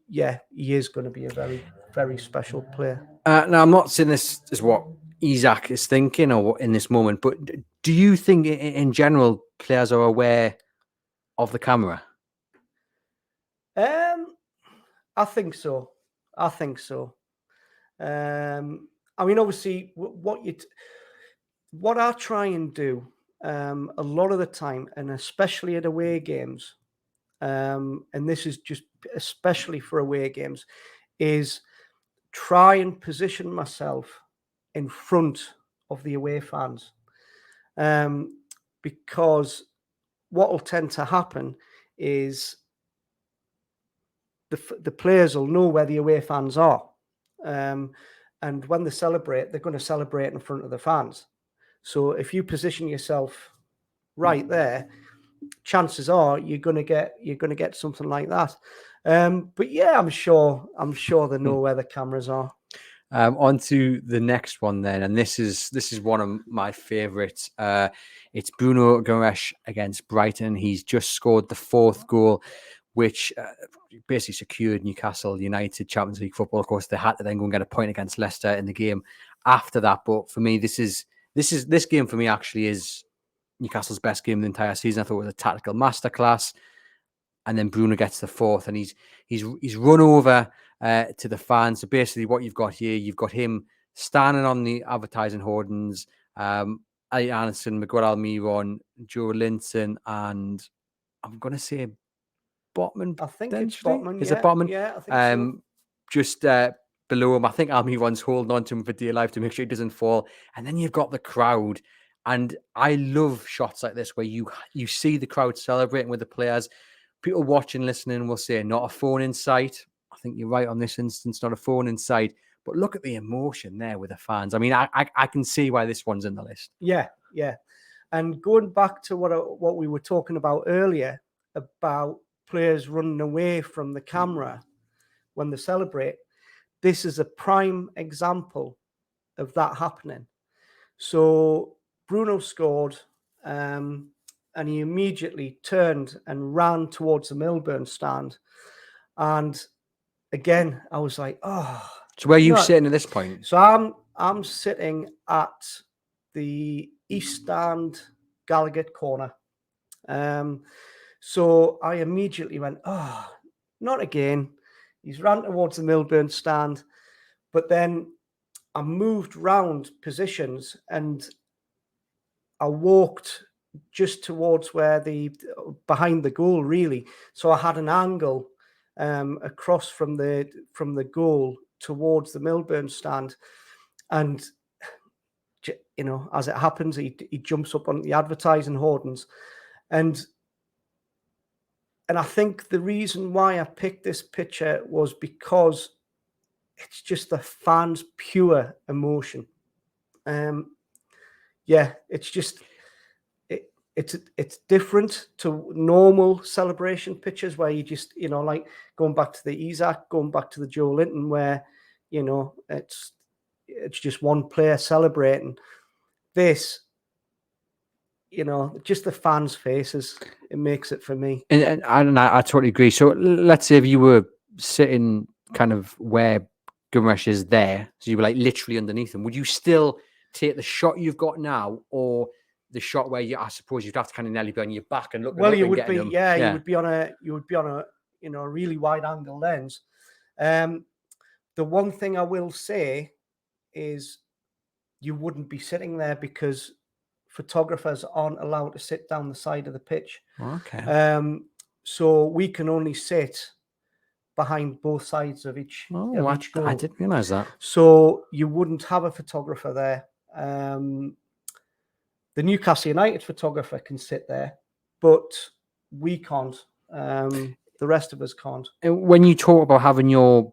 He is going to be a very, very special player. Now, I'm not saying this is what Izak is thinking or what in this moment, but do you think in general players are aware of the camera? I think so. I mean, obviously, what I try and do a lot of the time, and especially at away games, and this is just especially for away games, is try and position myself in front of the away fans, because what will tend to happen is the players will know where the away fans are, and when they celebrate, they're going to celebrate in front of the fans. So if you position yourself right there, chances are you're going to get something like that. But yeah, I'm sure they know where the cameras are. On to the next one then, and this is one of my favourites. It's Bruno Mars against Brighton. He's just scored the fourth goal which basically secured Newcastle United Champions League football. Of course, they had to then go and get a point against Leicester in the game after that. But for me, this game for me actually is Newcastle's best game of the entire season. I thought it was a tactical masterclass. And then Bruno gets the fourth, and he's run over to the fans. So basically, what you've got here, you've got him standing on the advertising hoardings. Ali Anderson, Miguel Almiron, Joe Linton, and I'm going to say Botman. I think it's Botman. Is it Botman? Yeah, I think so. Just below him, I think Almiron's holding on to him for dear life to make sure he doesn't fall. And then you've got the crowd. And I love shots like this where you see the crowd celebrating with the players. People watching, listening will say, not a phone in sight. I think you're right on this instance, not a phone in sight. But look at the emotion there with the fans. I mean, I can see why this one's in the list. Yeah. And going back to what we were talking about earlier about players running away from the camera when they celebrate, this is a prime example of that happening. So Bruno scored, and he immediately turned and ran towards the Milburn stand. And again, I was like, oh. So where are you sitting at this point? So I'm sitting at the east stand, Gallagher corner. So I immediately went, oh, not again. He's ran towards the Milburn stand. But then I moved round positions and I walked just towards behind the goal, really. So I had an angle across from the goal towards the Milburn stand. And, you know, as it happens, he jumps up on the advertising hoardings. And I think the reason why I picked this picture was because it's just the fans' pure emotion. It's just it's different to normal celebration pictures where you just, you know, like going back to the Izak, going back to the Joe Linton, where, you know, it's just one player celebrating. This, you know, just the fans' faces, it makes it for me. And I totally agree. So let's say if you were sitting kind of where Guimaraes is there, so you were like literally underneath him, would you still take the shot you've got now, or the shot where I suppose you'd have to kind of nearly be on your back and look? Well, you would be, you would be on a, you know, a really wide angle lens. The one thing I will say is you wouldn't be sitting there because photographers aren't allowed to sit down the side of the pitch. Okay. So we can only sit behind both sides of each goal. I didn't realise that. So you wouldn't have a photographer there. The Newcastle United photographer can sit there, but we can't. The rest of us can't. And when you talk about having your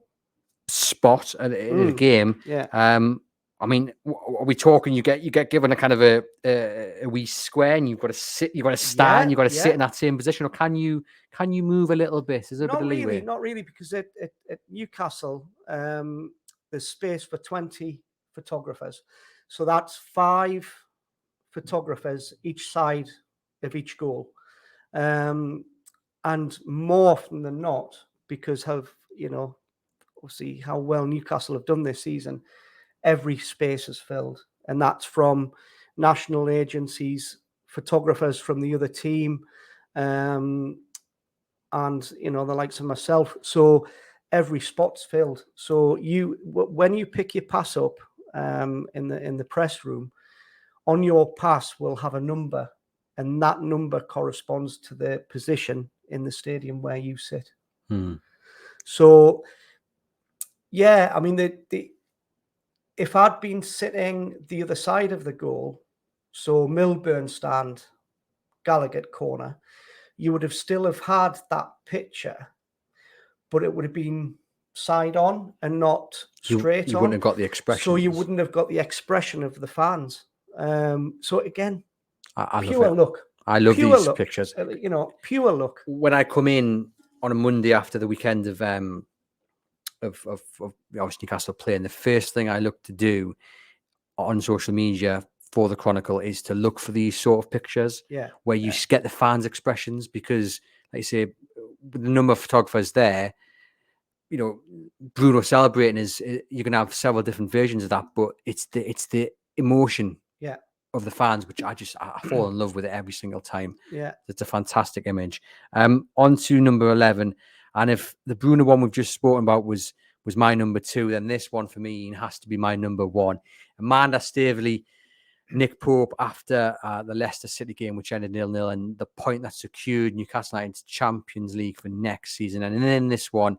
spot at a game, I mean, are we talking? You get given a kind of a wee square, and you've got to sit, you've got to stand, you've got to sit in that same position, or can you move a little bit? Is there a bit of leeway? Not really, because at Newcastle, there's space for 20 photographers, so that's 5 photographers each side of each goal, and more often than not, because of, you know, obviously how well Newcastle have done this season, every space is filled, and that's from national agencies, photographers from the other team, and, you know, the likes of myself. So every spot's filled. So when you pick your pass up in the press room, on your pass will have a number, and that number corresponds to the position in the stadium where you sit. So, yeah, I mean, if I'd been sitting the other side of the goal, so Milburn stand, Gallagher corner, you would have still have had that picture, but it would have been side on and not straight on. You wouldn't have got the expression. So you wouldn't have got the expression of the fans. So again, I pure love it. look. I love pure these look, pictures. You know, pure look. When I come in on a Monday after the weekend of Newcastle playing, the first thing I look to do on social media for the Chronicle is to look for these sort of pictures where you get the fans' expressions, because, like you say, with the number of photographers there, you know, Bruno celebrating is, you're gonna have several different versions of that, but it's the emotion of the fans, which I fall in love with it every single time. Yeah. It's a fantastic image. On to number 11. And if the Bruno one we've just spoken about was my number 2, then this one for me has to be my number 1. Amanda Staveley, Nick Pope after the Leicester City game, which ended 0-0, and the point that secured Newcastle United's Champions League for next season. And in this one,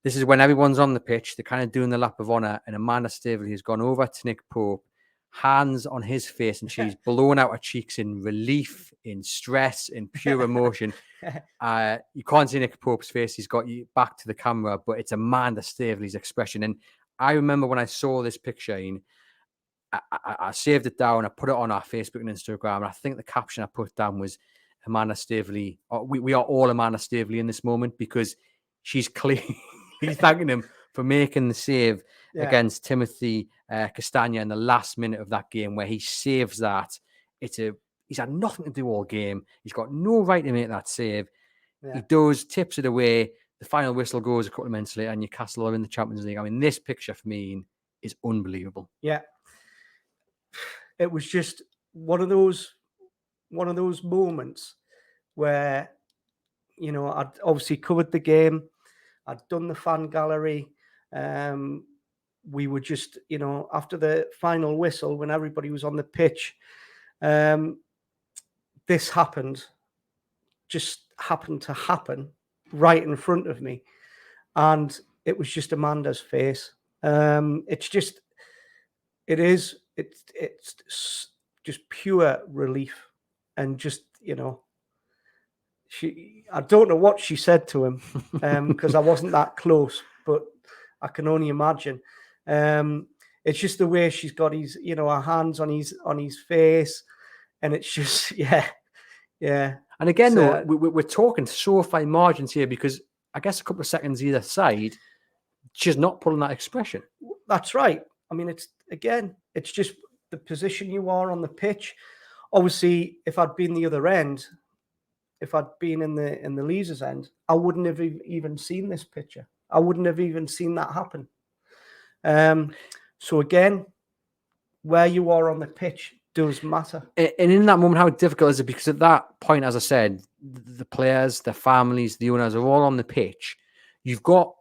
this is when everyone's on the pitch, they're kind of doing the lap of honour, and Amanda Staveley has gone over to Nick Pope, hands on his face, and she's blown out her cheeks in relief, in stress, in pure emotion. You can't see Nick Pope's face. He's got you back to the camera, but it's Amanda Staveley's expression. And I remember when I saw this picture, Iain, I saved it down. I put it on our Facebook and Instagram. And I think the caption I put down was Amanda Staveley. We are all Amanda Staveley in this moment, because she's clearly thanking him for making the save against Timothy Castagna in the last minute of that game, where he saves that. He's had nothing to do all game. He's got no right to make that save. He does, tips it away. The final whistle goes a couple of minutes later, and Newcastle are in the Champions League. I mean, this picture for me is unbelievable. Yeah. It was just one of those moments where, you know, I'd obviously covered the game. I'd done the fan gallery. We were just, you know, after the final whistle, when everybody was on the pitch, this just happened to happen right in front of me. And it was just Amanda's face. It's just just pure relief, and just, you know, I don't know what she said to him, because I wasn't that close, but I can only imagine. It's just the way she's got his, you know, her hands on his face, and it's just, yeah. And again, though, we're talking so fine margins here, because I guess a couple of seconds either side, she's not pulling that expression. That's right. I mean, it's just the position you are on the pitch. Obviously, if I'd been the other end, if I'd been in the Leazer's end, I wouldn't have even seen this picture. I wouldn't have even seen that happen. So again, where you are on the pitch does matter. And in that moment, how difficult is it? Because at that point, as I said, the players, their families, the owners are all on the pitch. You've got,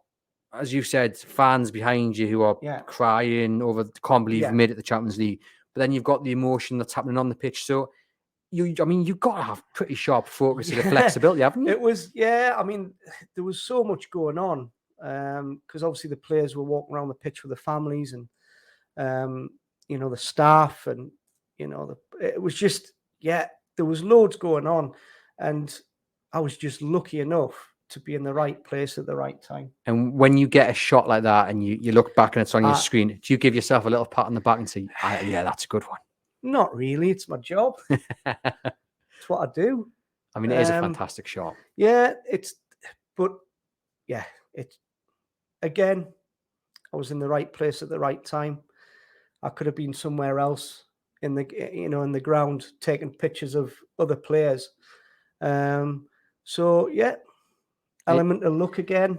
as you said, fans behind you who are crying over, can't believe you made it to the Champions League. But then you've got the emotion that's happening on the pitch. So, you've got to have pretty sharp focus and flexibility, haven't you? It was, I mean, there was so much going on, because obviously the players were walking around the pitch with the families, and, you know, the staff, and, you know, it was just, there was loads going on. And I was just lucky enough to be in the right place at the right time. And when you get a shot like that and you look back and it's on your screen, do you give yourself a little pat on the back and say, yeah, that's a good one? Not really. It's my job. It's what I do. I mean, it is a fantastic shot. Yeah, again, I was in the right place at the right time. I could have been somewhere else in the ground taking pictures of other players. So element of luck again,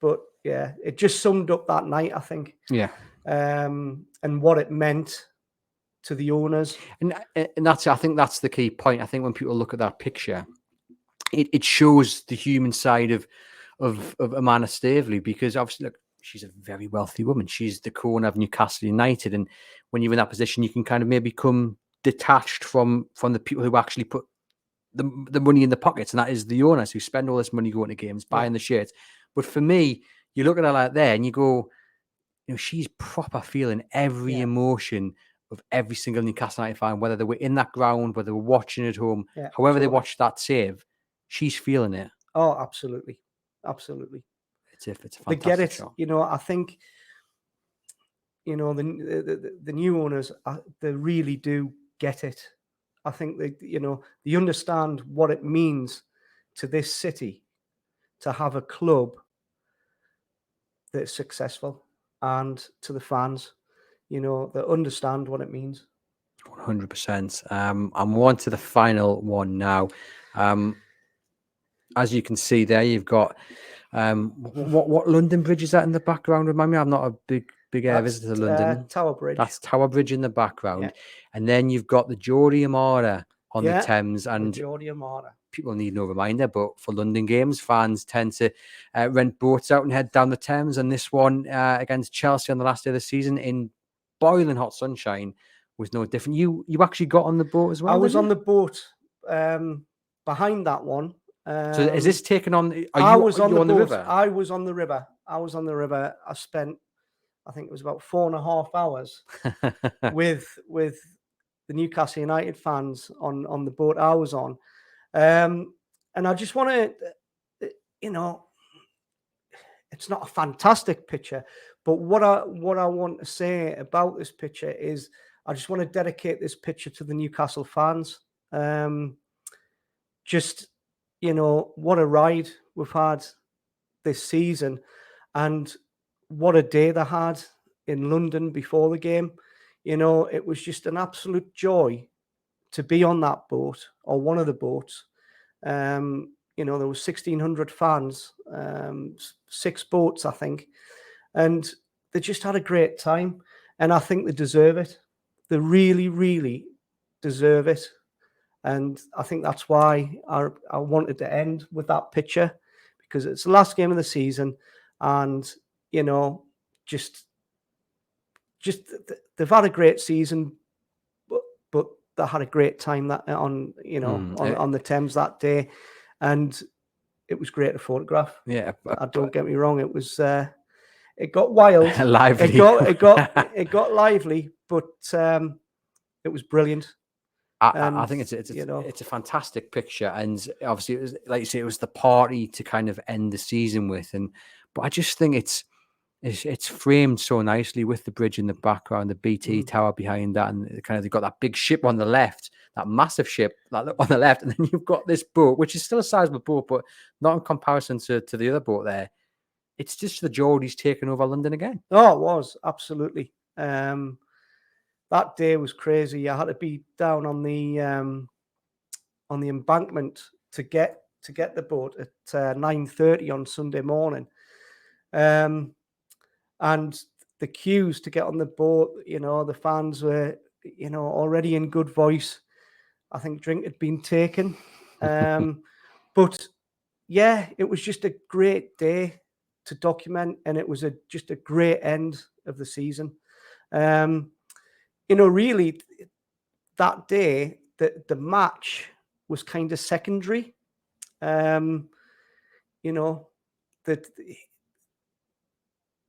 but it just summed up that night, I think. Yeah. And what it meant to the owners. And I think that's the key point. I think when people look at that picture, it shows the human side of Amanda Staveley, because obviously, look, she's a very wealthy woman. She's the co-owner of Newcastle United, and when you're in that position, you can kind of maybe become detached from the people who actually put the money in the pockets, and that is the owners who spend all this money going to games, buying the shirts. But for me, you look at her like there, and you go, you know, she's proper feeling every emotion of every single Newcastle United fan, whether they were in that ground, whether they were watching at home, however they watched that save, she's feeling it. Oh, absolutely. Absolutely. It's a fantastic they get it. shot. You know, I think, you know, the new owners, they really do get it. I think they understand what it means to this city to have a club that's successful, and to the fans, you know, they understand what it means. 100%. I'm on to the final one now. as you can see there, you've got what London Bridge is that in the background? Remind me, I'm not a big visitor to London. Tower Bridge. That's Tower Bridge in the background, Yeah. and then you've got the Geordie Armada on the Yeah, Thames, the and Geordie Armada. people need no reminder, but for London games, fans tend to rent boats out and head down the Thames. And this one against Chelsea on the last day of the season in boiling hot sunshine was no different. You actually got on the boat as well? I was on the boat behind that one. So is this taken on? I was on the boat. river? I was on the river. I spent, I think it was about 4.5 hours with the Newcastle United fans on the boat I was on. And I just want to, it's not a fantastic picture, but what I want to say about this picture is I just want to dedicate this picture to the Newcastle fans. Just, what a ride we've had this season, and what a day they had in London before the game. It was just an absolute joy to be on that boat, or one of the boats. There was 1,600 fans, 6 boats, I think, and they just had a great time. And I think they deserve it. They really, really deserve it. And I think that's why I wanted to end with that picture, because it's the last game of the season, and just they've had a great season, but they had a great time on the Thames that day, and it was great to photograph. Yeah, don't get me wrong, it was it got wild, lively. It got lively, but it was brilliant. I think it's a fantastic picture, and obviously it was, like you say, it was the party to kind of end the season with, but I just think it's framed so nicely with the bridge in the background, the BT Tower behind that, and kind of they've got that big ship on the left, that massive ship on the left, and then you've got this boat, which is still a sizable boat, but not in comparison to the other boat there. It's just the Geordies taking over London again. Oh, it was absolutely. That day was crazy. I had to be down on the embankment to get the boat at 9:30 on Sunday morning, and the queues to get on the boat. The fans were already in good voice. I think drink had been taken, but yeah, it was just a great day to document, and it was just a great end of the season. Really, that day, the match was kind of secondary. That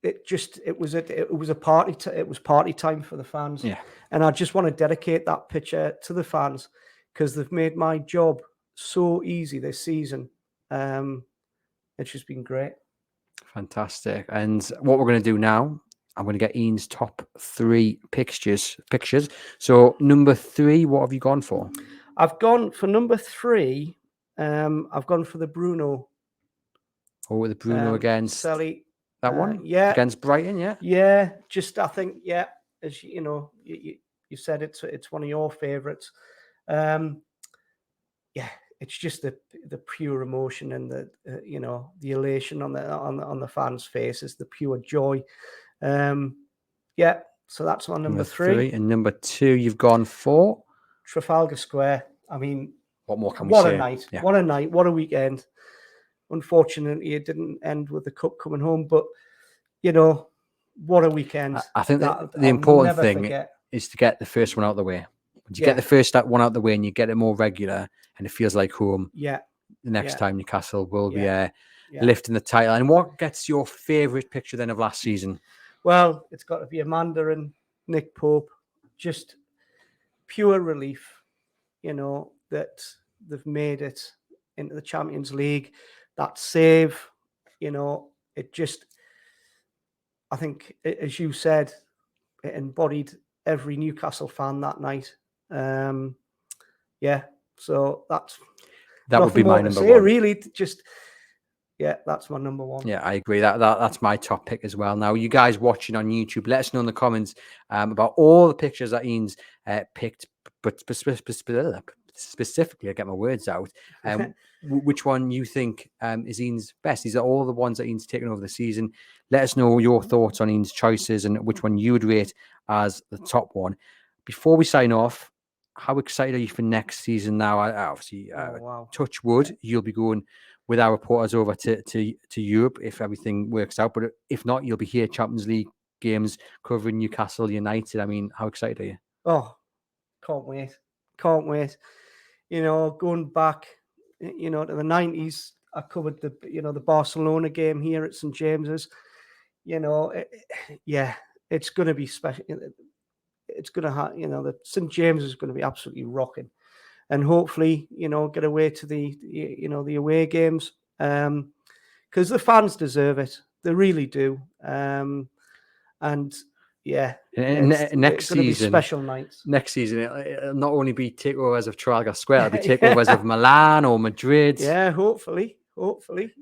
it was a party. It was party time for the fans. Yeah. And I just want to dedicate that picture to the fans, because they've made my job so easy this season. It's just been great. Fantastic. And what we're going to do now, I'm going to get Iain's top 3 pictures. So number 3, what have you gone for? I've gone for number 3. I've gone for the Bruno. Oh, the Bruno against Selly. That one? Yeah. Against Brighton, yeah? Yeah. Just, I think, yeah, as you said, it's one of your favourites. Yeah, it's just the pure emotion and the elation on the fans' faces, the pure joy. Yeah, so that's on number 3. And number 2, you've gone for Trafalgar Square. I mean, what more can we say? What a night! Yeah. What a night! What a weekend! Unfortunately, it didn't end with the cup coming home, but what a weekend! I think that the important thing is to get the first one out of the way. Once you get the first one out of the way and you get it more regular, and it feels like home. Yeah. The next time Newcastle will be lifting the title. And what gets your favourite picture then of last season? Well, it's got to be Amanda and Nick Pope. Just pure relief, that they've made it into the Champions League. That save, it just, I think, as you said, it embodied every Newcastle fan that night. Yeah, so that would be my number 1. Really, just. Yeah, that's my number 1. Yeah, I agree. That's my top pick as well. Now, you guys watching on YouTube, let us know in the comments about all the pictures that Iain's picked, but specifically, I get my words out. Which one you think is Iain's best? These are all the ones that Iain's taken over the season. Let us know your thoughts on Iain's choices and which one you would rate as the top one. Before we sign off, how excited are you for next season now? Obviously, wow. touch wood, you'll be going with our reporters over to Europe if everything works out. But if not, you'll be here, Champions League games, covering Newcastle United. I mean, how excited are you? Oh, can't wait. Can't wait. You know, going back, you know, to the 90s, I covered the Barcelona game here at St. James's. You know, yeah, it's going to be special. It's going to have, you know, the St. James is going to be absolutely rocking. And hopefully, you know, get away to the away games, because the fans deserve it. They really do. And yeah, next season, special nights. Next season, it'll not only be takeovers of Trafalgar Square, it'll be takeovers of Milan or Madrid. Yeah, hopefully,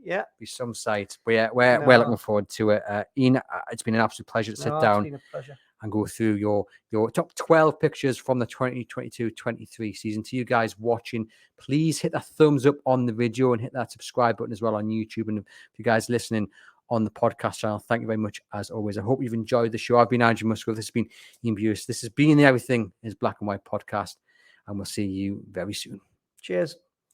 yeah. Be some sight. But yeah, we're looking forward to it. Iain, it's been an absolute pleasure to sit down. It's been a pleasure. And go through your top 12 pictures from the 2022-23 season. To you guys watching, please hit that thumbs up on the video and hit that subscribe button as well on YouTube. And if you guys listening on the podcast channel, thank you very much as always. I hope you've enjoyed the show. I've been Andrew Musgrove. This has been Iain Buist. This has been the Everything is Black and White podcast. And we'll see you very soon. Cheers.